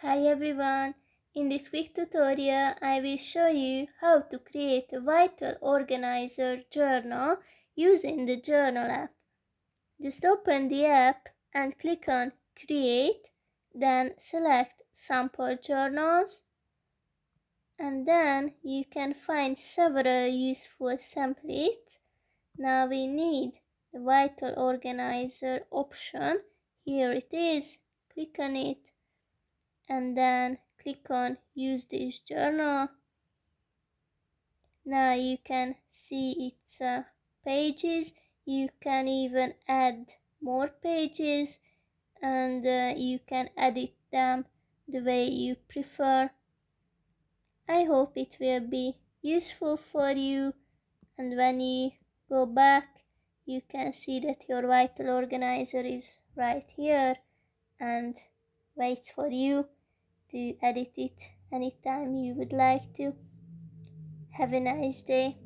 Hi everyone! In this quick tutorial, I will show you how to create a Vital Organizer journal using the Journal app. Just open the app and click on Create, then select Sample Journals, and then you can find several useful templates. Now we need the Vital Organizer option. Here it is. Click on it and then click on use this journal. Now you can see its pages. You can even add more pages and you can edit them the way you prefer. I hope it will be useful for you, and when you go back you can see that your Vital Organizer is right here and waits for you to edit it anytime you would like to. Have a nice day.